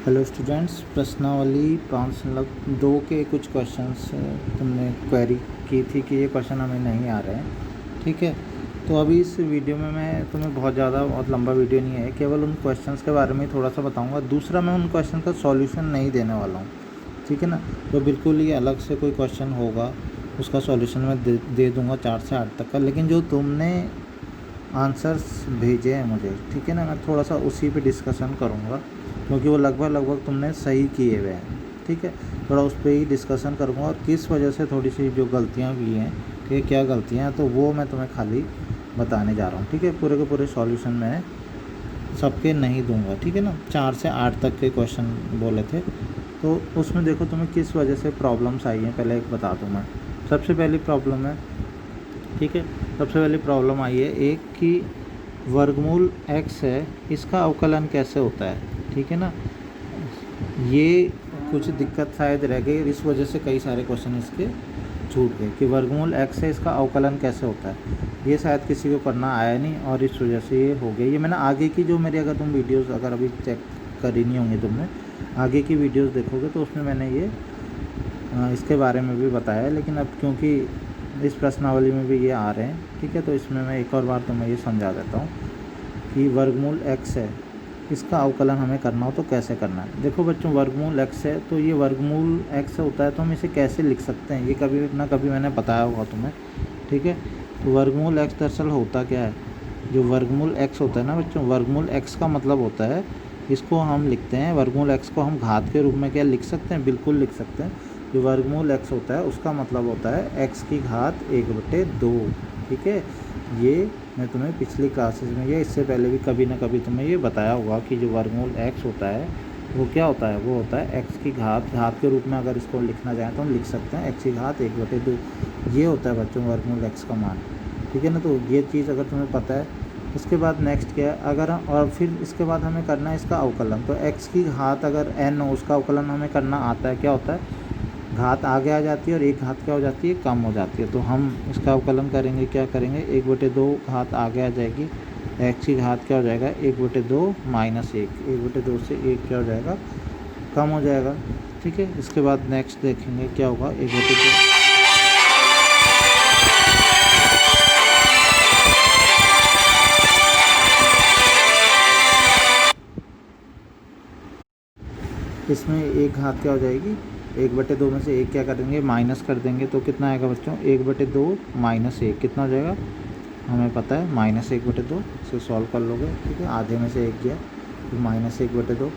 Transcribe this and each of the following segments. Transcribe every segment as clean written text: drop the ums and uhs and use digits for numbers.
Hello students, प्रश्नावली 5 के कुछ क्वेश्चंस तुमने क्वेरी की थी कि ये क्वेश्चन हमें नहीं आ रहे हैं। ठीक है, तो अभी इस वीडियो में मैं तुम्हें बहुत लंबा वीडियो नहीं है, केवल उन क्वेश्चंस के बारे में थोड़ा सा बताऊंगा। दूसरा, मैं उन क्वेश्चन का सॉल्यूशन नहीं देने वाला हूँ, ठीक है ना। तो बिल्कुल ही अलग से कोई क्वेश्चन होगा, उसका सॉल्यूशन मैं दे दूँगा 4 से 8 तक का। लेकिन जो तुमने आंसर्स भेजे हैं मुझे, ठीक है ना, मैं थोड़ा सा उसी पे डिस्कशन करूँगा, क्योंकि वो लगभग तुमने सही किए हुए हैं। ठीक है, थोड़ा उस पर ही डिस्कशन करूँगा और किस वजह से थोड़ी सी जो गलतियाँ हुई हैं, ठीक है, क्या गलतियाँ हैं, तो वो मैं तुम्हें खाली बताने जा रहा हूँ। ठीक है, पूरे के पूरे सॉल्यूशन मैं सबके नहीं दूंगा, ठीक है ना। 4 से 8 तक के क्वेश्चन बोले थे, तो उसमें देखो तुम्हें किस वजह से प्रॉब्लम्स आई हैं, पहले एक बता दूँ मैं। सबसे पहली प्रॉब्लम है, ठीक है, सबसे पहली प्रॉब्लम आई है एक कि वर्गमूल x है, इसका अवकलन कैसे होता है। ठीक है ना, ये कुछ दिक्कत शायद रह गई, इस वजह से कई सारे क्वेश्चन इसके छूट गए कि वर्गमूल x है, इसका अवकलन कैसे होता है। ये शायद किसी को करना आया नहीं और इस वजह से ये हो गया। ये मैंने आगे की जो मेरी, अगर तुम वीडियोस अगर अभी चेक करी नहीं होंगी तुमने, आगे की वीडियोस देखोगे तो उसमें मैंने ये इसके बारे में भी बताया है। लेकिन अब क्योंकि इस प्रश्नावली में भी ये आ रहे हैं, ठीक है, तो इसमें मैं एक और बार तुम्हें ये समझा देता हूँ कि वर्गमूल x है, इसका अवकलन हमें करना हो तो कैसे करना है। देखो बच्चों, वर्गमूल x है, तो ये वर्गमूल x होता है, तो हम इसे कैसे लिख सकते हैं, ये कभी ना कभी मैंने बताया होगा तुम्हें। ठीक है, तो वर्गमूल x दरअसल होता क्या है। जो वर्गमूल x होता है ना बच्चों, वर्गमूल x का मतलब होता है, इसको हम लिखते हैं, वर्गमूल x को हम घात के रूप में क्या लिख सकते हैं, बिल्कुल लिख सकते हैं। जो वर्गमूल x होता है उसका मतलब होता है x की घात 1/2। ठीक है, ये मैं तुम्हें पिछली क्लासेस में या इससे पहले भी कभी ना कभी तुम्हें ये बताया होगा कि जो वर्गमूल x होता है वो क्या होता है, वो होता है x की घात के रूप में अगर इसको लिखना चाहें तो हम लिख सकते हैं x की घात 1/2। ये होता है बच्चों वर्गमूल x का मान। ठीक है ना, तो ये चीज़ अगर तुम्हें पता है। इसके बाद नेक्स्ट क्या है, अगर और फिर इसके बाद हमें करना है इसका अवकलन। तो x की घात अगर n हो, उसका अवकलन हमें करना आता है। क्या होता है, घात आगे आ जाती है और एक घात क्या हो जाती है, कम हो जाती है। तो हम इसका अवकलन करेंगे, क्या करेंगे, 1/2 घात आगे आ जाएगी, x की घात क्या हो जाएगा, 1/2 माइनस 1/2 से 1 क्या हो जाएगा, कम हो जाएगा। ठीक है, इसके बाद नेक्स्ट देखेंगे क्या होगा, 1/2 इसमें एक घात क्या हो जाएगी, 1/2 में से 1 क्या करेंगे, माइनस कर देंगे, तो कितना आएगा बच्चों, 1/2 माइनस 1 कितना हो जाएगा, हमें पता है -1/2 से सॉल्व कर लोगे। ठीक है, आधे में से 1 गया तो -1/2,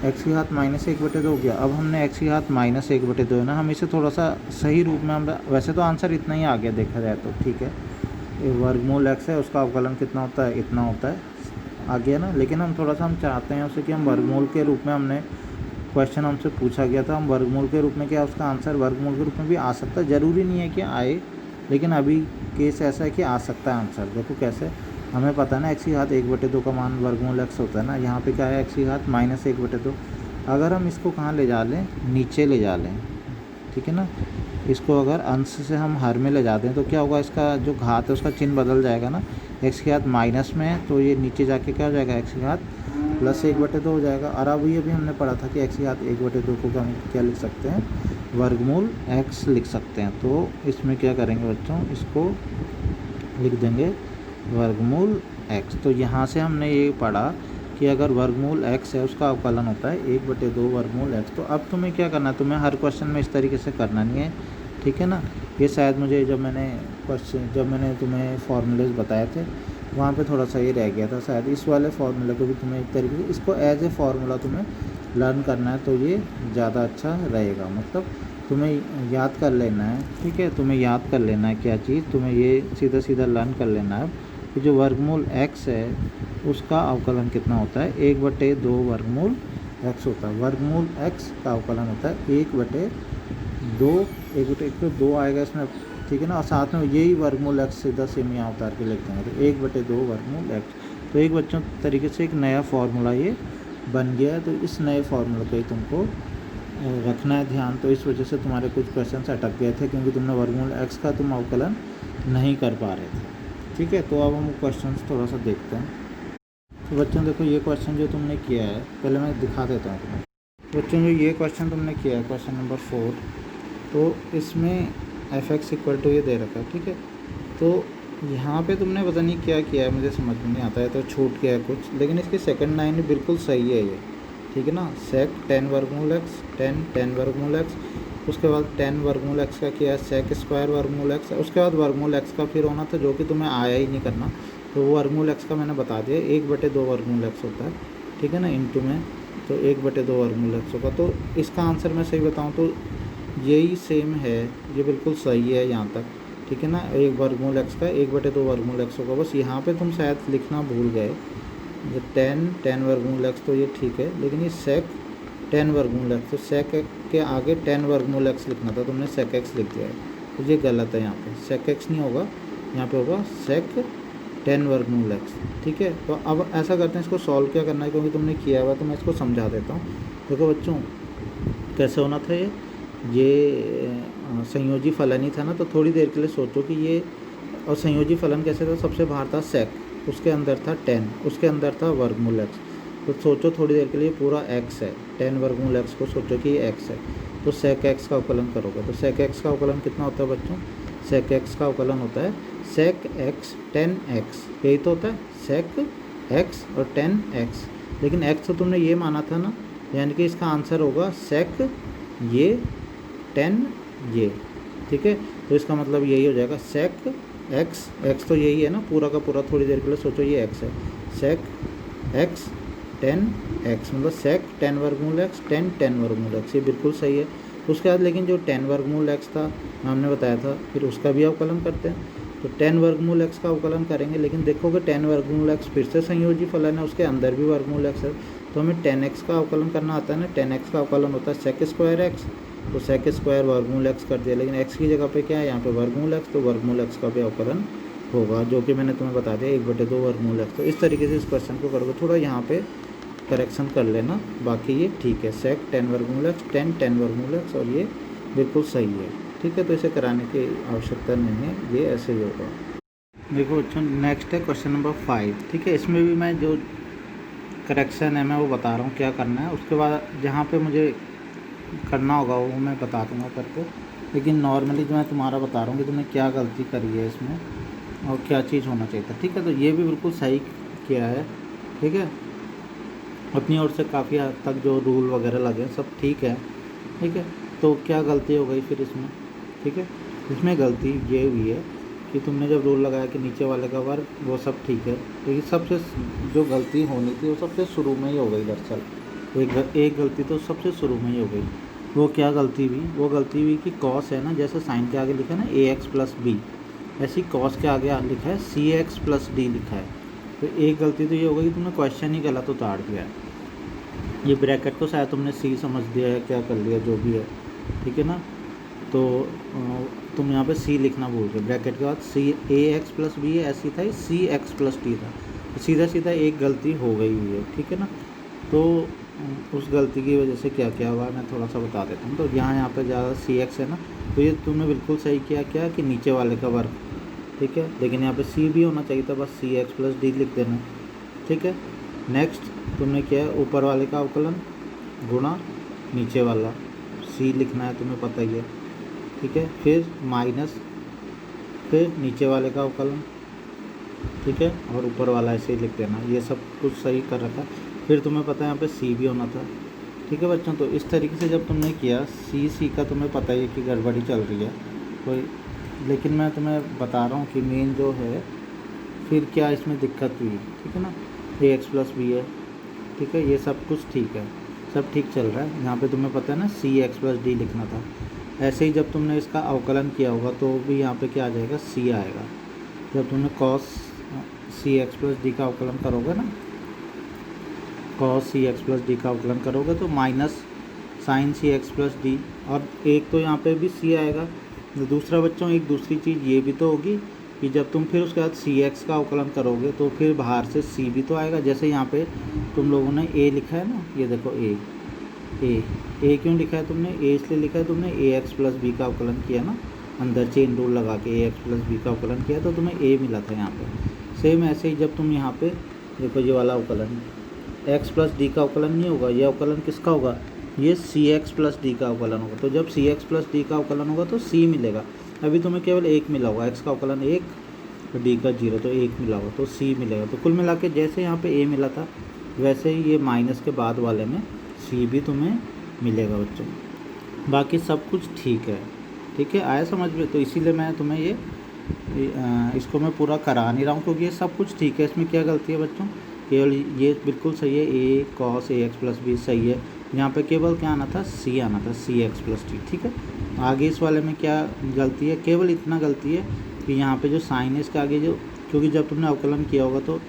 x की घात -1/2 हो गया। अब हमने x की घात -1/2 है ना, हम इसे थोड़ा सा सही रूप में, हम वैसे तो आंसर इतना ही आ गया देखा जाए तो, ठीक है, ये वर्गमूल x है, उसका अवकलन कितना होता है, इतना होता है, आ गया ना। लेकिन हम थोड़ा सा हम चाहते हैं उसे कि हम वर्गमूल के रूप में, हमने क्वेश्चन हमसे पूछा गया था, हम वर्गमूल के रूप में, क्या उसका आंसर वर्गमूल के रूप में भी आ सकता है, ज़रूरी नहीं है कि आए, लेकिन अभी केस ऐसा है कि आ सकता है आंसर। देखो कैसे, हमें पता है ना x की घात 1/2 का मान वर्गमूल x होता है ना, यहाँ पे क्या है, x की घात -1/2। अगर हम इसको कहाँ ले जा लें, नीचे ले जा लें, ठीक है ना, इसको अगर अंश से हम हर में ले जाते हैं तो क्या होगा, इसका जो घात है उसका चिन्ह बदल जाएगा ना। x की घात माइनस में है तो ये नीचे जाके क्या हो जाएगा, x की घात +1/2 हो जाएगा। और अभी हमने पढ़ा था कि x की घात 1/2 को हम क्या लिख सकते हैं, वर्गमूल x लिख सकते हैं। तो इसमें क्या करेंगे बच्चों, इसको लिख देंगे वर्गमूल x। तो यहाँ से हमने ये पढ़ा कि अगर वर्गमूल x है उसका अवकलन होता है 1/2 वर्गमूल x। तो अब तुम्हें क्या करना है, तुम्हें हर क्वेश्चन में इस तरीके से करना नहीं है, ठीक है ना। ये शायद मुझे जब मैंने तुम्हें फार्मूलेज बताए थे वहाँ पे थोड़ा सा ये रह गया था, शायद इस वाले फार्मूले को भी तुम्हें एक तरीके से इसको एज ए फार्मूला तुम्हें लर्न करना है, तो ये ज़्यादा अच्छा रहेगा। मतलब तुम्हें याद कर लेना है, ठीक है, तुम्हें याद कर लेना है क्या चीज़, तुम्हें ये सीधा सीधा लर्न कर लेना है कि जो वर्गमूल x है उसका अवकलन कितना होता है, 1/2 वर्गमूल x होता है। वर्गमूल x का अवकलन होता है 1/2, 1/2 आएगा इसमें, ठीक है ना, और साथ में यही वर्गमूल x सीधा सेम यहाँ उतार के लिख देंगे, तो 1/2 वर्गमूल x। तो एक बच्चों तरीके से एक नया फार्मूला ये बन गया है। तो इस नए फार्मूले को ही तुमको रखना है ध्यान। तो इस वजह से तुम्हारे कुछ क्वेश्चन अटक गए थे, क्योंकि तुमने वर्गमूल x का तुम अवकलन नहीं कर पा रहे थे। ठीक है, तो अब हम क्वेश्चंस थोड़ा सा देखते हैं। तो बच्चों देखो ये क्वेश्चन जो तुमने किया है, पहले मैं दिखा देता हूँ तुम्हें। बच्चों जो ये क्वेश्चन तुमने किया है, क्वेश्चन नंबर 4, तो इसमें f(x) इक्वल टू ये दे रखा है, ठीक है। तो यहाँ पे तुमने पता नहीं क्या किया है, मुझे समझ में नहीं आता है, तो छूट गया है कुछ, लेकिन इसकी सेकंड लाइन बिल्कुल सही है ये, ठीक है ना। sec 10 वर्गमूल x 10 वर्गमूल x, उसके बाद 10 वर्गमूल x का किया है sec स्क्वायर वर्गमूल x, उसके बाद वर्गमूल x का फिर होना था, जो कि तुम्हें आया ही नहीं करना, तो वो वर्गमूल x का मैंने बता दिया 1/2 वर्गमूल x होता है, ठीक है ना, इंटू में, तो 1/2 वर्गमूल x होगा। तो इसका आंसर मैं सही बताऊँ तो यही सेम है, ये बिल्कुल सही है यहाँ तक, ठीक है ना। 1 वर्गमूल x का 1/2 वर्गमूल x होगा। बस यहाँ पे तुम शायद लिखना भूल गए, ये 10 वर्गमूल x, तो ये ठीक है, लेकिन ये sec 10 वर्गमूल x, तो sec के आगे 10 वर्गमूल x लिखना था, तुमने sec x लिख दिया है, तो ये गलत है। यहाँ पे sec x नहीं होगा, यहाँ पे होगा sec 10 वर्गमूल x, ठीक है। तो अब ऐसा करते हैं, इसको सॉल्व क्या करना है, क्योंकि तुमने किया हुआ, तो मैं इसको समझा देता हूँ। देखो बच्चों, कैसे होना था ये संयोजी फलन ही था ना, तो थोड़ी देर के लिए सोचो कि ये, और संयोजी फलन कैसे था, सबसे बाहर था sec, उसके अंदर था 10, उसके अंदर था वर्गमूल x, तो सोचो थोड़ी देर के लिए पूरा x है, 10 वर्गमूल x को सोचो कि ये x है, तो sec x का अवकलन करोगे, तो sec x का अवकलन कितना होता है बच्चों, sec x का अवकलन होता है sec x 10x, यही तो होता है sec x और 10x, लेकिन x तो तुमने ये माना था ना, यानी कि इसका आंसर होगा sec ये 10 ये, ठीक है। तो इसका मतलब यही हो जाएगा sec x तो यही है ना पूरा का पूरा, थोड़ी देर के लिए सोचो ये x है, sec x 10x, मतलब sec 10 वर्गमूल x 10 वर्गमूल x, ये बिल्कुल सही है। उसके बाद लेकिन जो 10 वर्गमूल x था, हमने बताया था, फिर उसका भी अवकलन करते हैं, तो 10 वर्गमूल x का अवकलन करेंगे, लेकिन देखोगे 10 वर्गमूल x फिर से संयोजी फलन है, उसके अंदर भी वर्गमूल x है, तो हमें 10x का अवकलन करना आता है ना, 10x का अवकलन होता है sec स्क्वायर x, तो sec स्क्वायर वर्गमूल x कर दिया, लेकिन x की जगह पे क्या है यहाँ पे वर्गमूल x, तो वर्गमूल x का भी अवकलन होगा, जो कि मैंने तुम्हें बता दिया 1/2 वर्गमूल x। तो इस तरीके से इस क्वेश्चन को करोगे, थोड़ा यहाँ पे करेक्शन कर लेना, बाकी ये ठीक है, sec 10 वर्गमूल x 10 वर्गमूल x, और ये बिल्कुल सही है, ठीक है। तो इसे कराने की आवश्यकता नहीं है, ये ऐसे ही होगा। देखो बच्चों, नेक्स्ट है क्वेश्चन नंबर 5, ठीक है। इसमें भी मैं जो करेक्शन है मैं वो बता रहा हूँ क्या करना है, उसके बाद जहाँ पे मुझे करना होगा वो मैं बता दूँगा करके, लेकिन नॉर्मली जो मैं तुम्हारा बता रहा हूँ कि तुमने क्या गलती करी है इसमें और क्या चीज़ होना चाहिए था, ठीक है। तो ये भी बिल्कुल सही किया है, ठीक है, अपनी ओर से काफ़ी हद तक जो रूल वगैरह लगे सब ठीक है, ठीक है। तो क्या गलती हो गई फिर इसमें, ठीक है, इसमें गलती ये हुई है कि तुमने जब रूल लगाया कि नीचे वाले का वर्ग, वो सब ठीक है, लेकिन सबसे जो गलती होनी थी वो सबसे शुरू में ही हो गई। दरअसल एक गलती तो सबसे शुरू में ही हो गई। वो क्या गलती हुई, वो गलती हुई कि कॉस है ना, जैसे साइन के आगे लिखा है ना ax + b, ऐसे ही कॉस के आगे लिखा है cx + d लिखा है। तो एक गलती तो ये हो गई कि तुमने क्वेश्चन ही गलत उतार दिया है, ये ब्रैकेट को शायद तुमने सी समझ दिया है, क्या कर लिया जो भी है, ठीक है ना। तो तुम यहाँ पे सी लिखना भूल गए, ब्रैकेट के बाद ax + b है, ऐसी था cx + d था, तो सीधा सीधा एक गलती हो गई हुई है, ठीक है ना। तो उस गलती की वजह से क्या क्या हुआ मैं थोड़ा सा बता देता हूँ। तो यहाँ पे ज़्यादा cx है ना, तो ये तुमने बिल्कुल सही किया क्या कि नीचे वाले का वर्ग, ठीक है, लेकिन यहाँ पे c भी होना चाहिए था, बस cx + d लिख देना, ठीक है। नेक्स्ट तुमने किया है ऊपर वाले का अवकलन गुणा नीचे वाला, c लिखना है तुम्हें पता ही है, ठीक है, फिर माइनस, फिर नीचे वाले का अवकलन, ठीक है, और ऊपर वाला ऐसे ही लिख देना, ये सब कुछ सही कर रखा। फिर तुम्हें पता है यहाँ पे सी भी होना था, ठीक है बच्चों। तो इस तरीके से जब तुमने किया सी का तुम्हें पता ही है कि गड़बड़ी चल रही है कोई, लेकिन मैं तुम्हें बता रहा हूँ कि मेन जो है फिर क्या इसमें दिक्कत हुई, ठीक है ना। ax + b है, ठीक है, ये सब कुछ ठीक है, सब ठीक चल रहा है। यहाँ पे तुम्हें पता है ना cx + d लिखना था। ऐसे ही जब तुमने इसका अवकलन किया होगा तो भी यहाँ पे क्या आ जाएगा, c आएगा। जब तुमने cos cx + d का अवकलन करोगे ना, cos cx + d का अवकलन करोगे तो माइनस sin cx + d, और एक तो यहाँ पे भी c आएगा। दूसरा बच्चों एक दूसरी चीज़ ये भी तो होगी कि जब तुम फिर उसके बाद cx का अवकलन करोगे तो फिर बाहर से c भी तो आएगा। जैसे यहाँ पे तुम लोगों ने a लिखा है ना, ये देखो a क्यों लिखा है तुमने, a इसलिए लिखा है तुमने ax + b का अवकलन किया ना, अंदर चेन रूल लगा के ax + b का अवकलन किया तो तुम्हें a मिला था यहाँ पे। सेम ऐसे ही जब तुम यहाँ पे देखो ये वाला अवकलन x प्लस डी का अवकलन नहीं होगा, ये अवकलन किसका होगा, ये सी एक्स प्लस डी का अवकलन होगा। तो जब सी एक्स प्लस डी का अवकलन होगा तो c मिलेगा। अभी तुम्हें केवल 1 मिला होगा, x का अवकलन 1 तो डी का 0, तो 1 मिला होगा तो c मिलेगा। तो कुल मिला के जैसे यहाँ पे a मिला था वैसे ही ये माइनस के बाद वाले में c भी तुम्हें मिलेगा बच्चों। बाकी सब कुछ ठीक है, ठीक है, आया समझ में। तो इसीलिए मैं तुम्हें ये इसको मैं पूरा करा नहीं रहा हूँ क्योंकि ये सब कुछ ठीक है। इसमें क्या गलती है बच्चों, केवल ये बिल्कुल सही है, a cos ax plus B सही है। यहाँ पे केवल क्या आना था, c आना था, सी एक्स प्लस टी, ठीक है। आगे इस वाले में क्या गलती है, केवल इतना गलती है कि यहाँ पे जो साइन है इसके आगे जो, क्योंकि जब तुमने अवकलन किया होगा तो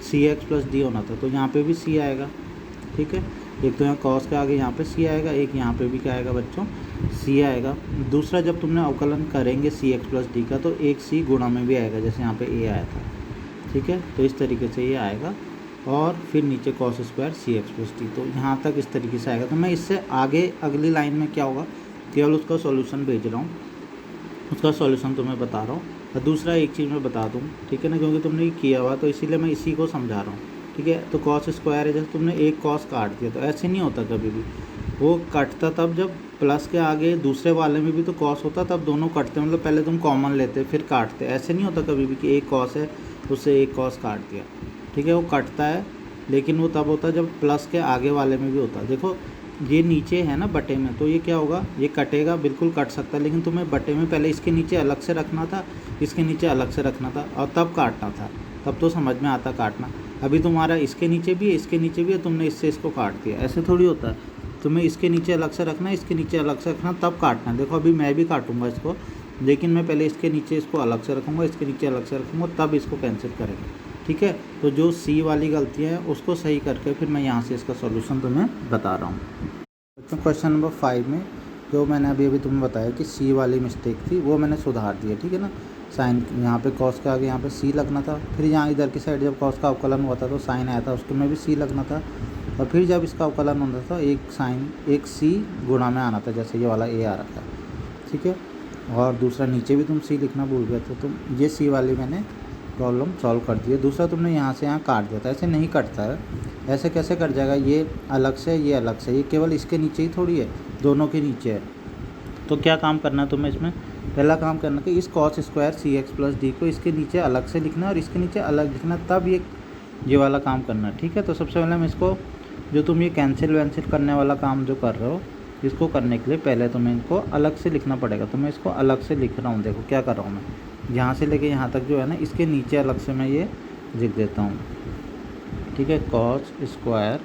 सी एक्स प्लस डी होना था, तो यहाँ पे भी c आएगा, ठीक है। एक तो यहाँ कॉस के आगे यहाँ पे c आएगा, एक यहाँ पे भी क्या आएगा बच्चों, c आएगा। दूसरा जब तुमने अवकलन करेंगे सी एक्स प्लस डी का तो एक c गुणा में भी आएगा, जैसे यहाँ पे a आया था, ठीक है। तो इस तरीके से ये आएगा और फिर नीचे कॉस स्क्वायर सी एक्स प्लस टी, तो यहाँ तक इस तरीके से आएगा। तो मैं इससे आगे अगली लाइन में क्या होगा केवल उसका सॉल्यूशन भेज रहा हूँ, उसका सॉल्यूशन तुम्हें बता रहा हूँ। और दूसरा एक चीज़ मैं बता दूँ, ठीक है ना, क्योंकि तुमने ये किया हुआ तो इसीलिए मैं इसी को समझा रहा हूँ, ठीक है। तो कॉस स्क्वायर है, जैसे तुमने एक कॉस काट दिया तो ऐसे नहीं होता, कभी भी वो कटता तब जब प्लस के आगे दूसरे वाले में भी तो कॉस होता, तब दोनों कटते, मतलब पहले तुम कॉमन लेते फिर काटते, ऐसे नहीं होता कभी भी कि एक कॉस है उससे एक कॉस काट दिया, ठीक है। वो कटता है लेकिन वो तब होता है जब प्लस के आगे वाले में भी होता है। देखो ये नीचे है ना बटे में, तो ये क्या होगा, ये कटेगा, बिल्कुल कट सकता है, लेकिन तुम्हें बटे में पहले इसके नीचे अलग से रखना था, इसके नीचे अलग से रखना था और तब काटना था, तब तो समझ में आता काटना। अभी तुम्हारा इसके नीचे भी है, इसके नीचे भी है, तुमने इससे इसको काट दिया, ऐसे थोड़ी होता है। तुम्हें इसके नीचे अलग से रखना है, इसके नीचे अलग से रखना, तब काटना है। देखो अभी मैं भी काटूंगा इसको, लेकिन मैं पहले इसके नीचे इसको अलग से रखूँगा, इसके नीचे अलग से रखूँगा, तब इसको कैंसिल करेंगे, ठीक है। तो जो सी वाली गलतियाँ हैं उसको सही करके फिर मैं यहाँ से इसका सॉल्यूशन तुम्हें बता रहा हूँ। बच्चों क्वेश्चन नंबर 5 में जो मैंने अभी तुम्हें बताया कि सी वाली मिस्टेक थी वो मैंने सुधार दिया, ठीक है ना। साइन यहाँ पे कॉस के आगे यहाँ पे सी लगना था, फिर यहाँ इधर की साइड जब कॉस का अवकलन हुआ था तो साइन आया था, उसके में भी सी लगना था, और फिर जब इसका अवकलन होता था एक साइन एक सी गुणा में आना था, जैसे ये वाला ए आ रखा है, ठीक है। और दूसरा नीचे भी तुम सी लिखना भूल गए थे, तुम ये सी वाली मैंने प्रॉब्लम सॉल्व कर दी है। दूसरा तुमने यहाँ से यहाँ काट दिया था, ऐसे नहीं कटता है, ऐसे कैसे कट जाएगा, ये अलग से ये अलग से, ये केवल इसके नीचे ही थोड़ी है, दोनों के नीचे है। तो क्या काम करना है तुम्हें इसमें, पहला काम करना कि इस कॉस स्क्वायर सी एक्स प्लस डी को इसके नीचे अलग से लिखना है और इसके नीचे अलग लिखना, तब ये वाला काम करना है, ठीक है। तो सबसे पहले मैं इसको, जो तुम ये कैंसिल वैंसिल करने वाला काम जो कर रहे हो, इसको करने के लिए पहले तुम्हें इनको अलग से लिखना पड़ेगा। तो मैं इसको अलग से लिख रहा हूँ, देखो क्या कर रहा हूँ मैं, यहाँ से लेके यहाँ तक जो है ना, इसके नीचे अलग से मैं ये लिख देता हूँ, ठीक है, कॉस स्क्वायर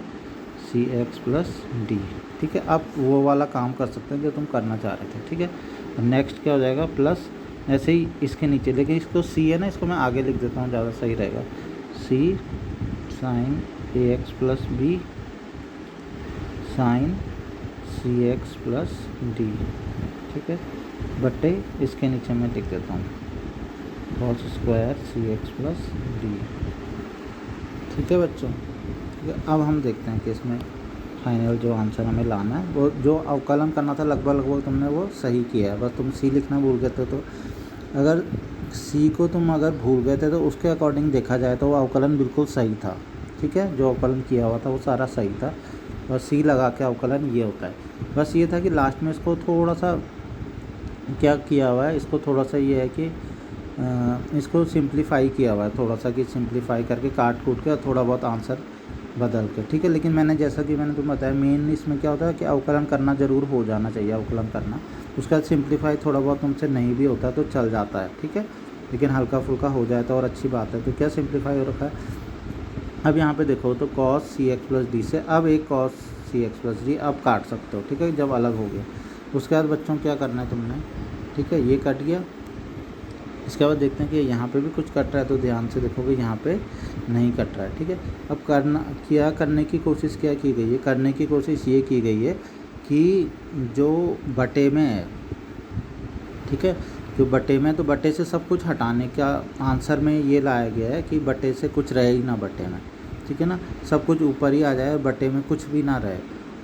सी एक्स प्लस डी, ठीक है। अब वो वाला काम कर सकते हैं जो तुम करना चाह रहे थे, ठीक है। नेक्स्ट क्या हो जाएगा, प्लस ऐसे ही इसके नीचे, लेकिन इसको सी है ना, इसको मैं आगे लिख देता हूँ, ज़्यादा सही रहेगा, सी साइन ए एक्स प्लस बी साइन सी एक्स प्लस डी, ठीक है, बटे इसके नीचे मैं लिख देता हूँ कॉस स्क्वायर सी एक्स प्लस डी, ठीक है बच्चों। ठीक है, अब हम देखते हैं कि इसमें फाइनल जो आंसर हमें लाना है, वो जो अवकलन करना था लगभग तुमने वो सही किया है, बस तुम सी लिखना भूल गए थे। तो अगर सी को तुम अगर भूल गए थे तो उसके अकॉर्डिंग देखा जाए तो वो अवकलन बिल्कुल सही था, ठीक है, जो अवकलन किया हुआ था वो सारा सही था, और सी लगा के अवकलन ये होता है। बस ये था कि लास्ट में इसको थोड़ा सा क्या किया हुआ है, इसको थोड़ा सा ये है कि इसको सिंप्लीफाई किया हुआ है थोड़ा सा, कि सिंप्लीफाई करके काट कूट के और थोड़ा बहुत आंसर बदल के, ठीक है। लेकिन मैंने जैसा कि मैंने तुम्हें बताया, मेन इसमें क्या होता है कि अवकलन करना ज़रूर हो जाना चाहिए, अवकलन करना, उसके बाद सिंप्लीफाई थोड़ा बहुत तुमसे नहीं भी होता तो चल जाता है, ठीक है, लेकिन हल्का फुल्का हो जाए तो और अच्छी बात है। तो क्या सिंप्लीफाई हो रखा है, अब यहाँ पे देखो तो कॉस सी एक्स प्लस डी से अब एक कॉस सी एक्स प्लस डी अब काट सकते हो, ठीक है, जब अलग हो गया। उसके बाद बच्चों क्या करना है तुमने, ठीक है, ये कट गया। इसके बाद देखते हैं कि यहाँ पे भी कुछ कट रहा है, तो ध्यान से देखोगे यहाँ पे नहीं कट रहा है, ठीक है। अब करने की कोशिश क्या की गई है, करने की कोशिश ये की गई है कि जो बटे में है, ठीक है, जो बटे में, तो बटे से सब कुछ हटाने का आंसर में ये लाया गया है कि बटे से कुछ रहे ही ना बटे में, ठीक है ना, सब कुछ ऊपर ही आ जाए और बटे में कुछ भी ना रहे,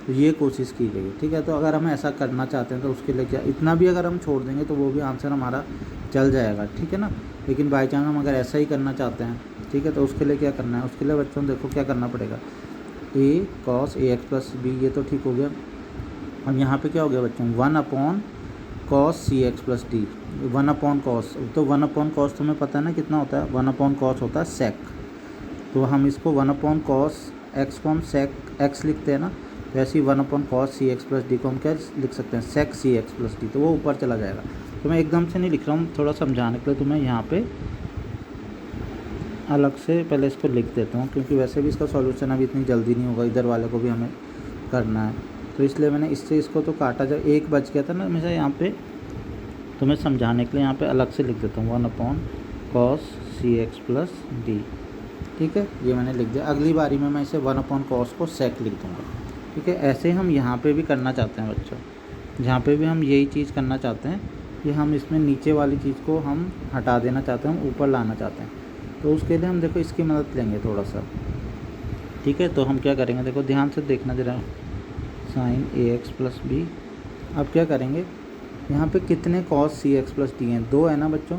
तो ये कोशिश की गई है, ठीक है। तो अगर हम ऐसा करना चाहते हैं तो उसके लिए क्या, इतना भी अगर हम छोड़ देंगे तो वो भी आंसर हमारा चल जाएगा, ठीक है ना। लेकिन बाई चांस हम अगर ऐसा ही करना चाहते हैं ठीक है। तो उसके लिए क्या करना है, उसके लिए बच्चों देखो क्या करना पड़ेगा, a cos ax plus B, ये तो ठीक हो गया। अब यहाँ पे क्या हो गया बच्चों, 1/cos cx plus D, 1/cos, तो 1/cos तुम्हें पता है ना कितना होता है, 1/cos होता है sec। तो हम इसको 1/cos x को हम sec x लिखते हैं ना, तो ऐसे ही 1/cos cx प्लस डी को हम क्या लिख सकते हैं, sec cx प्लस डी, तो वो ऊपर चला जाएगा। तो मैं एकदम से नहीं लिख रहा हूँ, थोड़ा समझाने के लिए तुम्हें यहाँ पे अलग से पहले इसको लिख देता हूँ, क्योंकि वैसे भी इसका सॉल्यूशन अभी इतनी जल्दी नहीं होगा, इधर वाले को भी हमें करना है। तो इसलिए मैंने इससे इसको तो काटा, जब एक बच गया था ना, हमेशा यहाँ पे तुम्हें समझाने के लिए यहाँ पे अलग से लिख देता हूँ 1/cos cx प्लस डी, ठीक है। ये मैंने लिख दिया। अगली बारी में मैं इसे 1/cos को sec लिख दूँगा, ठीक है। ऐसे हम यहाँ पे भी करना चाहते हैं बच्चों, जहाँ पे भी हम यही चीज़ करना चाहते हैं कि हम इसमें नीचे वाली चीज़ को हम हटा देना चाहते हैं, हम ऊपर लाना चाहते हैं। तो उसके लिए हम देखो इसकी मदद लेंगे थोड़ा सा, ठीक है। तो हम क्या करेंगे, देखो ध्यान से देखना जरा, sin ax प्लस बी। अब क्या करेंगे, यहाँ पे कितने cos cx प्लस डी हैं, 2 है ना बच्चों,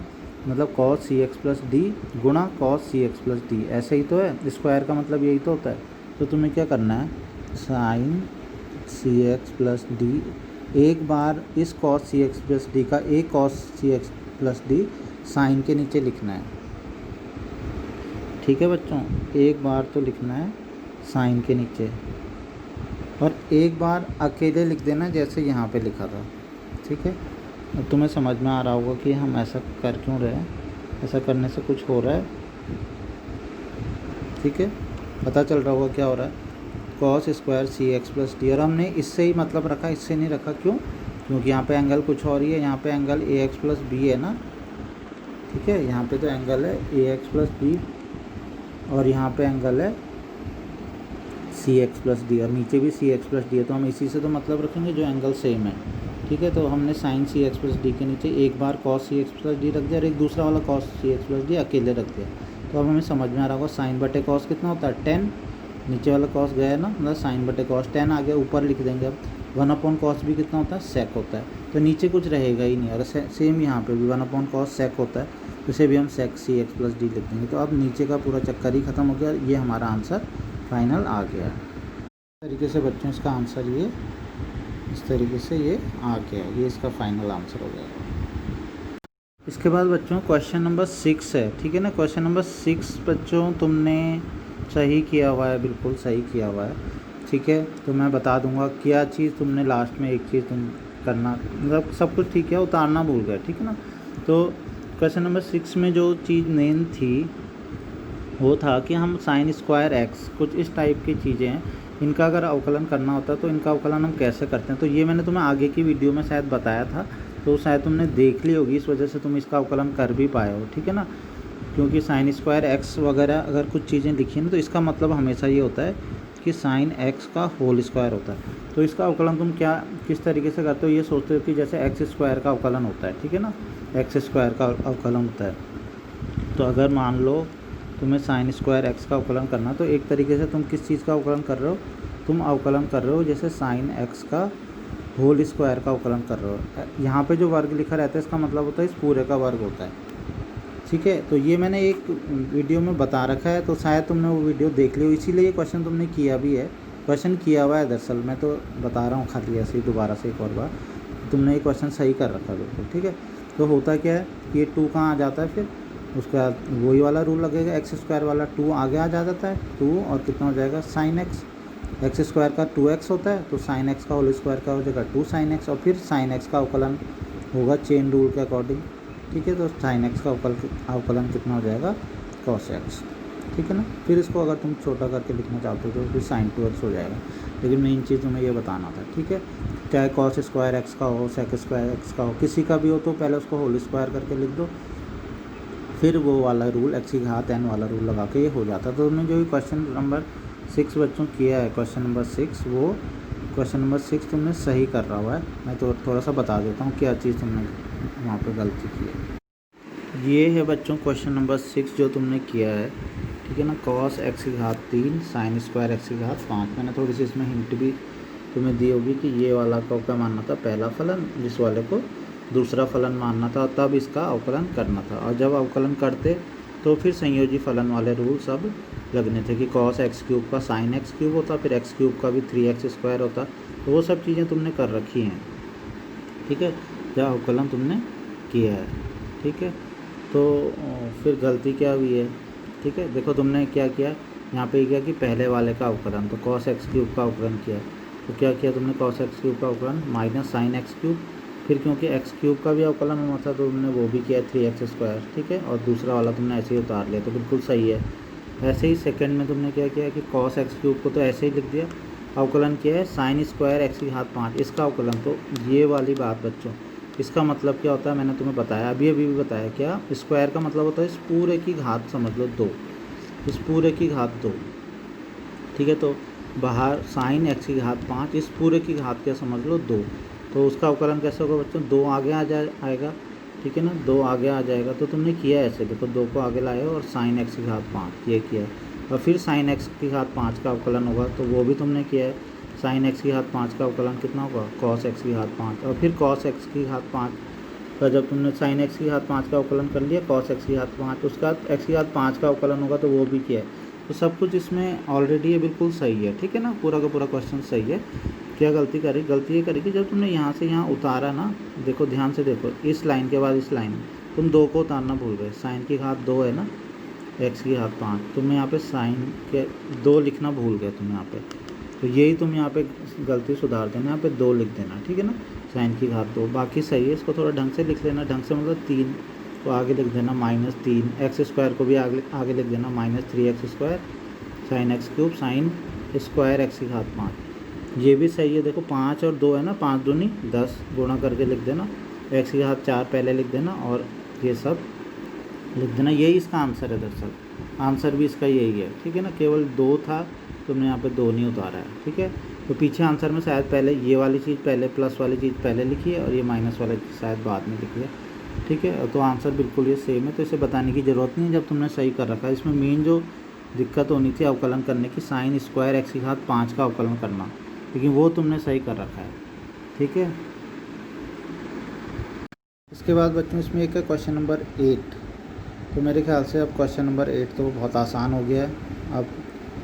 मतलब cos cx प्लस डी गुणा cos cx प्लस डी, ऐसे ही तो है, स्क्वायर का मतलब यही तो होता है। तो तुम्हें क्या करना है, sin cx प्लस डी, एक बार इस cos cx प्लस डी का एक cos cx plus D sine के नीचे लिखना है, ठीक है बच्चों। एक बार तो लिखना है साइन के नीचे, और एक बार अकेले लिख देना जैसे यहाँ पे लिखा था, ठीक है। अब तुम्हें समझ में आ रहा होगा कि हम ऐसा कर क्यों रहे हैं, ऐसा करने से कुछ हो रहा है, ठीक है। पता चल रहा होगा क्या हो रहा है, cos स्क्वायर सी एक्स प्लस डी, और हमने इससे ही मतलब रखा, इससे नहीं रखा, क्यों, क्योंकि यहाँ पे एंगल कुछ और ही है, यहाँ पे angle A X plus B है ना, ठीक है। यहाँ पे तो एंगल है ए एक्स प्लस बी, और यहाँ पे एंगल है सी एक्स प्लस डी, और नीचे भी सी एक्स प्लस डी है। तो हम इसी से तो मतलब रखेंगे जो एंगल सेम है, ठीक है। तो हमने साइन सी एक्स प्लस डी के नीचे एक बार कॉस सी एक्स प्लस डी रख दिया, और एक दूसरा वाला कॉस सी एक्स प्लस डी अकेले रख दिया। तो अब हमें समझ में आ रहा होगा साइन बटे कॉस कितना होता है, 10, नीचे वाला कॉस गया है ना, मतलब साइन बटे कॉस 10 आ गया, ऊपर लिख देंगे अब 1/cos भी कितना होता है, सेक होता है। तो नीचे कुछ रहेगा ही नहीं, और सेम यहाँ पे भी 1/cos सेक होता है, इसे भी हम सेक सी एक्स प्लस डी लिख देंगे। तो अब नीचे का पूरा चक्कर ही ख़त्म हो गया, ये हमारा आंसर फाइनल आ गया है। इस तरीके से बच्चों इसका आंसर ये इस तरीके से ये आ गया, ये इसका फाइनल आंसर हो गया। इसके बाद बच्चों क्वेश्चन नंबर 6 है, ठीक है ना। क्वेश्चन नंबर 6 बच्चों तुमने सही किया हुआ है, बिल्कुल सही किया हुआ है, ठीक है। तो मैं बता दूंगा क्या चीज़ तुमने लास्ट में, एक चीज़ तुम करना, मतलब सब कुछ ठीक है, उतारना भूल गए, ठीक है ना। तो क्वेश्चन नंबर 6 में जो चीज़ मेन थी वो था कि हम साइन स्क्वायर एक्स, कुछ इस टाइप की चीज़ें हैं, इनका अगर अवकलन करना होता है तो इनका अवकलन हम कैसे करते हैं। तो ये मैंने तुम्हें आगे की वीडियो में शायद बताया था, तो शायद तुमने देख ली होगी, इस वजह से तुम इसका अवकलन कर भी पाए हो, ठीक है ना। क्योंकि साइन स्क्वायर एक्स वगैरह अगर कुछ चीज़ें लिखी हैं तो इसका मतलब हमेशा ये होता है कि साइन एक्स का होल स्क्वायर होता है। तो इसका अवकलन तुम क्या किस तरीके से करते हो, ये सोचते हो कि जैसे एक्स स्क्वायर का अवकलन होता है, ठीक है ना, एक्स स्क्वायर का अवकलन होता है। तो अगर मान लो तुम्हें साइन स्क्वायर एक्स का अवकलन करना, तो एक तरीके से तुम किस चीज़ का अवकलन कर रहे हो, तुम अवकलन कर रहे हो जैसे साइन एक्स का होल स्क्वायर का अवकलन कर रहे हो। यहाँ पे जो वर्ग लिखा रहता है इसका मतलब होता है इस पूरे का वर्ग होता है, ठीक है। तो ये मैंने एक वीडियो में बता रखा है, तो शायद तुमने वो वीडियो देख ली हो, इसीलिए ये क्वेश्चन तुमने किया भी है, क्वेश्चन किया हुआ है दरअसल, मैं तो बता रहा हूँ खाली ऐसे ही दोबारा से एक और बार, तुमने ये क्वेश्चन सही कर रखा है बिल्कुल, ठीक है। तो होता क्या है, ये 2 कहाँ आ जाता है, फिर उसके बाद वही वाला रूल लगेगा, एक्स स्क्वायर वाला 2 आगे आ जाता है, 2 और कितना हो जाएगा साइन एक्स, एक्स स्क्वायर का 2x होता है, तो साइन एक्स का होल स्क्वायर का हो जाएगा 2 साइन एक्स, और फिर साइन एक्स का अवकलन होगा चेन रूल के अकॉर्डिंग, ठीक है। तो साइन एक्स का अवकलन कितना हो जाएगा, कॉस एक्स, ठीक है ना। फिर इसको अगर तुम छोटा करके लिखना चाहते हो तो फिर साइन 2x हो जाएगा, लेकिन मेन चीज़ तुम्हें ये बताना था, ठीक है। चाहे कॉस स्क्वायर एक्स का हो, सेक स्क्वायर एक्स का हो, किसी का भी हो, तो पहले उसको होल स्क्वायर करके लिख दो, फिर वो वाला रूल एक्स की घात n वाला रूल लगा के ये हो जाता है। तो तुमने जो क्वेश्चन नंबर 6 बच्चों किया है, क्वेश्चन नंबर 6, वो क्वेश्चन नंबर 6 तुमने सही कर रहा हुआ है। मैं तो थोड़ा सा बता देता हूँ क्या चीज़ तुमने वहाँ पे गलती की है। ये है बच्चों क्वेश्चन नंबर 6 जो तुमने किया है, ठीक है ना। कॉस एक्स की घात 3 साइन स्क्वायर एक्स की घात 5, मैंने थोड़ी सी इसमें हिंट भी तुम्हें दी होगी कि ये वाला को क्या मानना था, पहला फलन, जिस वाले को दूसरा फलन मानना था, तब इसका अवकलन करना था। और जब अवकलन करते तो फिर संयोजी फलन वाले रूल सब लगने थे कि कॉस एक्स क्यूब का साइन एक्स क्यूब होता, फिर एक्स क्यूब का भी 3x स्क्वायर होता। तो वो सब चीज़ें तुमने कर रखी हैं, ठीक है, जब अवकलन तुमने किया है, ठीक है। तो फिर गलती क्या हुई है, ठीक है, देखो तुमने क्या किया यहाँ पे किया कि पहले वाले का अवकलन, तो कॉस एक्स क्यूब का अवकलन किया, तो क्या किया तुमने कॉस एक्स क्यूब का अवकलन माइनस साइन एक्स क्यूब, फिर क्योंकि एक्स क्यूब का भी अवकलन होना था तो तुमने वो भी किया 3x स्क्वायर, ठीक है, और दूसरा वाला तुमने ऐसे ही उतार लिया, तो बिल्कुल सही है। ऐसे ही सेकंड में तुमने क्या किया कि कॉस एक्स क्यूब को तो ऐसे ही लिख दिया, अवकलन किया है साइन स्क्वायर एक्स की घात 5 इसका अवकलन। तो ये वाली बात बच्चों, इसका मतलब क्या होता है मैंने तुम्हें बताया, अभी भी बताया, क्या स्क्वायर का मतलब होता है इस पूरे की घात समझ लो 2, इस पूरे की घात 2, ठीक है। तो बाहर साइन एक्स की घात 5 इस पूरे की घात क्या समझ लो 2, तो उसका अवकलन कैसे होगा बच्चों, 2 आगे आएगा, ठीक है ना, 2 आगे आ जाएगा। तो तुमने किया ऐसे, देखो 2 को आगे लाए और साइन एक्स की घात 5 ये किया है, और फिर साइन एक्स की घात 5 का अवकलन होगा, तो वो भी तुमने किया है। साइन एक्स की घात 5 का अवकलन कितना होगा, कॉस एक्स की घात 5, और फिर कॉस एक्स की घात 5 का जब तुमने साइन एक्स की घात 5 का अवकलन कर लिया, कॉस एक्स की घात 5 उसका एक्स की घात 5 का अवकलन होगा, तो वो भी किया है। तो सब कुछ इसमें ऑलरेडी ये बिल्कुल सही है, ठीक है ना, पूरा का पूरा क्वेश्चन सही है। क्या गलती करी, गलती ये करी कि जब तुमने यहाँ से यहाँ उतारा ना, देखो ध्यान से देखो, इस लाइन के बाद इस लाइन तुम 2 को उतारना भूल गए, साइन की घात 2 है ना, एक्स की घात 5, तुम यहाँ पे साइन के 2 लिखना भूल गए तुम यहाँ पे, तो यही तुम यहाँ पे गलती सुधार देना, यहाँ पे 2 लिख देना, ठीक है ना, साइन की घात 2, बाकी सही है। इसको थोड़ा ढंग से लिख लेना, ढंग से मतलब 3 को आगे लिख देना -3, एक्स स्क्वायर को भी आगे लिख देना -3x square sine x cube sine square x की घात 5, ये भी सही है। देखो 5 और 2 है ना, 5 दूनी 10 गुणा करके लिख देना, एक्स की घात 4 पहले लिख देना और ये सब लिख देना, यही इसका आंसर है। दरअसल आंसर भी इसका यही है, ठीक है ना, केवल 2 था, तुमने यहाँ पे 2 नहीं उतारा है, ठीक है। तो पीछे आंसर में शायद पहले ये वाली चीज़ पहले, प्लस वाली चीज़ पहले लिखी है और ये माइनस वाला शायद बाद में लिखी है, ठीक है। तो आंसर बिल्कुल ये सेम है, तो इसे बताने की ज़रूरत नहीं है जब तुमने सही कर रखा है। इसमें मेन जो दिक्कत होनी थी अवकलन करने की, साइन स्क्वायर एक्स की घात 5 का अवकलन करना, लेकिन वो तुमने सही कर रखा है, ठीक है। इसके बाद बच्चों इसमें एक है क्वेश्चन नंबर 8, तो मेरे ख्याल से अब क्वेश्चन नंबर 8 तो बहुत आसान हो गया है, अब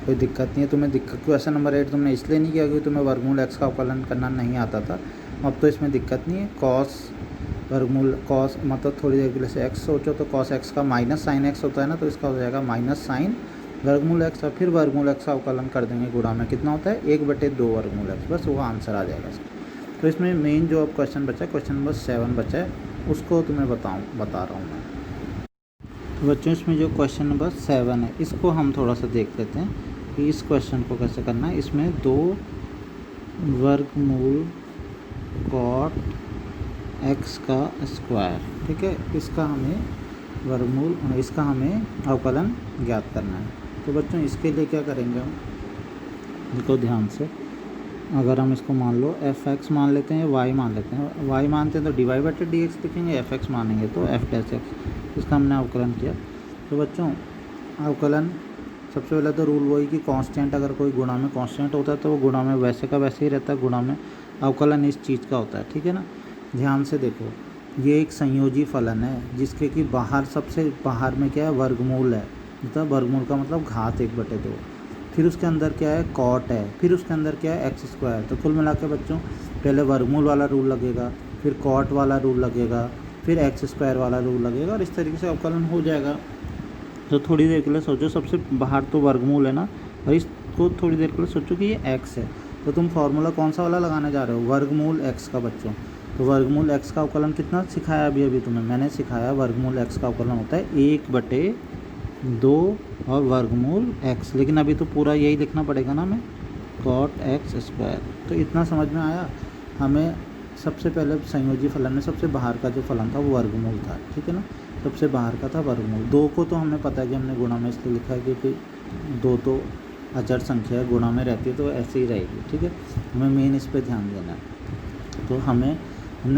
कोई दिक्कत नहीं है तुम्हें। क्वेश्चन नंबर 8 तुमने इसलिए नहीं किया क्योंकि तुम्हें वर्गमूल एक्स का अवकलन करना नहीं आता था, अब तो इसमें दिक्कत नहीं है। कॉस वर्गमूल कॉस मतलब थोड़ी देर के लिए से एक्स सोचो, तो कॉस एक्स का माइनस साइन एक्स होता है ना, तो इसका हो जाएगा माइनस साइन वर्गमूल एक्स, और फिर वर्गमूल एक्स का अवकलन कर देंगे गुणा में, कितना होता है 1/2 वर्गमूल एक्स, बस वो आंसर आ जाएगा इसका। तो इसमें मेन जो अब क्वेश्चन बचा है, क्वेश्चन नंबर 7 बचा है, उसको तुम्हें बता रहा हूँ मैं। तो बच्चों इसमें जो क्वेश्चन नंबर 7 है, इसको हम थोड़ा सा देख लेते हैं कि इस क्वेश्चन को कैसे करना है। इसमें 2 वर्गमूल कॉट एक्स का स्क्वायर, ठीक है, इसका हमें वर्गमूल, इसका हमें अवकलन ज्ञात करना है। तो बच्चों इसके लिए क्या करेंगे हम, देखो ध्यान से, अगर हम इसको मान लो f(x) मान लेते हैं, y मान लेते हैं, y मानते हैं तो dy/dx लिखेंगे, f(x) मानेंगे तो f'(x), इसका हमने अवकलन किया। तो बच्चों अवकलन सबसे पहले तो रूल वही कि कांस्टेंट, अगर कोई गुणा में कांस्टेंट होता है तो वो गुणा में वैसे का वैसे ही रहता है, गुणा में अवकलन इस चीज़ का होता है, ठीक है ना। ध्यान से देखो, ये एक संयोजी फलन है जिसके कि बाहर सबसे बाहर में क्या है, वर्गमूल है, मतलब वर्गमूल का मतलब घात 1/2, फिर उसके अंदर क्या है कॉट है, फिर उसके अंदर क्या है एक्स स्क्वायर। तो कुल मिला के बच्चों पहले वर्गमूल वाला रूल लगेगा, फिर कॉट वाला रूल लगेगा, फिर एक्स स्क्वायर वाला रूल लगेगा, और इस तरीके से अवकलन हो जाएगा। तो थोड़ी देर के लिए सोचो, सबसे बाहर तो वर्गमूल है ना, और इसको थोड़ी देर के लिए सोचो कि ये एक्स है, तो तुम फार्मूला कौन सा वाला लगाने जा रहे हो, वर्गमूल एक्स का बच्चों। तो वर्गमूल एक्स का अवकलन कितना सिखाया अभी तुम्हें मैंने सिखाया, वर्गमूल एक्स का अवकलन होता है 1/2 और वर्गमूल एक्स, लेकिन अभी तो पूरा यही लिखना पड़ेगा ना हमें, कॉट एक्स स्क्वायर। तो इतना समझ में आया। हमें सबसे पहले संयोजी फलन में सबसे बाहर का जो फलन था वो वर्गमूल था, ठीक है ना, सबसे बाहर का था वर्गमूल। 2 को तो हमने पता है कि हमने गुणा में इसलिए लिखा है क्योंकि 2 तो अचर संख्या है, गुणा में रहती है तो ऐसे ही रहेगी, ठीक है। हमें मेन इस पर ध्यान देना है। तो हमने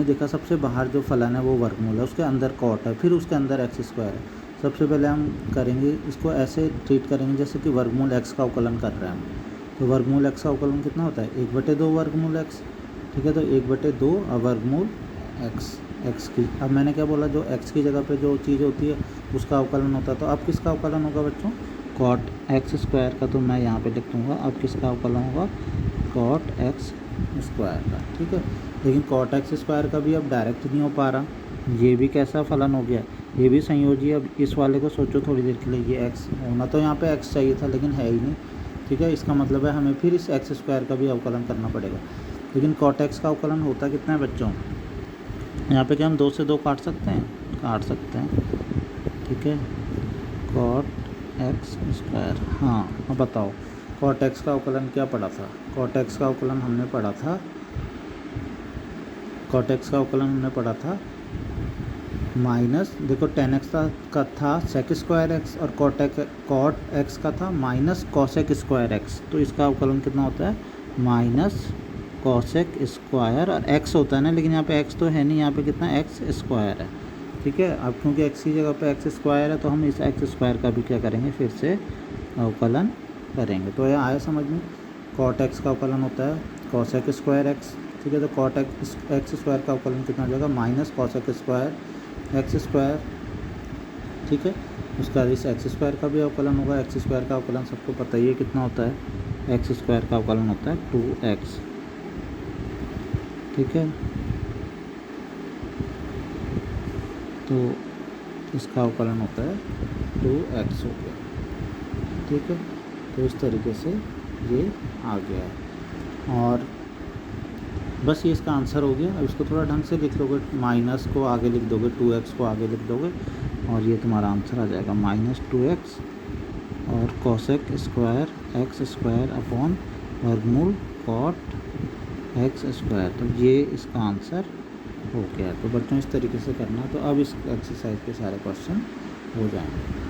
देखा सबसे बाहर जो फलन है वो वर्गमूल है, उसके अंदर कॉट है, फिर उसके अंदर एक्स स्क्वायर है। सबसे पहले हम करेंगे इसको ऐसे ट्रीट करेंगे जैसे कि वर्गमूल एक्स का अवकलन कर रहे हैं हम। तो वर्गमूल एक्स का अवकलन कितना होता है 1/2 वर्गमूल एक्स, ठीक है। तो 1/2 और वर्गमूल एक्स, एक्स की। अब मैंने क्या बोला, जो एक्स की जगह पे जो चीज़ होती है उसका अवकलन होता है, तो अब किसका अवकलन होगा बच्चों, कॉट एक्स स्क्वायर का, तो मैं यहाँ पे लिख दूँगा अब किसका अवकलन होगा, कॉट एक्स स्क्वायर का। ठीक है, लेकिन कॉट एक्स स्क्वायर का भी अब डायरेक्ट नहीं हो पा रहा, ये भी कैसा फलन हो गया, ये भी संयोजी। अब इस वाले को सोचो थोड़ी देर के लिए, ये एक्स होना तो यहाँ पे एक्स चाहिए था लेकिन है ही नहीं। ठीक है, इसका मतलब है हमें फिर इस एक्स स्क्वायर का भी अवकलन करना पड़ेगा। लेकिन कॉट एक्स का अवकलन होता कितना है बच्चों, यहाँ पे क्या हम 2 से 2 काट सकते हैं, काट सकते हैं। ठीक है, कॉट एक्स स्क्वायर। हाँ, अब बताओ कॉट एक्स का अवकलन क्या पढ़ा था, कॉट एक्स का अवकलन हमने पढ़ा था, कॉट एक्स का अवकलन हमने पढ़ा था माइनस, देखो टेन एक्स का था सेक स्क्वायर एक्स, और कॉट एक्स का था माइनस कॉसेक स्क्वायर एक्स। तो इसका अवकलन कितना होता है, माइनस कॉसेक स्क्वायर, और एक्स होता है ना, लेकिन यहाँ पे एक्स तो है नहीं, यहाँ पे कितना एक्स स्क्वायर है। ठीक है, अब क्योंकि एक्स की जगह पे एक्स स्क्वायर है तो हम इस एक्स स्क्वायर का भी क्या करेंगे, फिर से अवकलन करेंगे। तो यह आया समझ में, कॉट एक्स का अवकलन होता है कॉसेक स्क्वायर एक्स। ठीक है, तो कॉट एक्स स्क्वायर का अवकलन कितना हो जाएगा, minus cosec square x square. ठीक है, उसका इस एक्स स्क्वायर का भी अवकलन होगा, एक्स स्क्वायर का अवकलन सबको पता ही है कितना होता है, एक्स स्क्वायर का अवकलन होता है 2x। ठीक है, तो इसका अवकलन होता है 2x हो गया। ठीक है, तो इस तरीके से ये आ गया है, और बस ये इसका आंसर हो गया। अब इसको थोड़ा ढंग से लिख लोगे, माइनस को आगे लिख दोगे, 2x को आगे लिख दोगे, और ये तुम्हारा आंसर आ जाएगा माइनस 2x और cosec square x square upon वर्गमूल कॉट एक्स स्क्वायर। तो ये इसका आंसर हो गया। तो बच्चों इस तरीके से करना, तो अब इस एक्सरसाइज के सारे क्वेश्चन हो जाएंगे।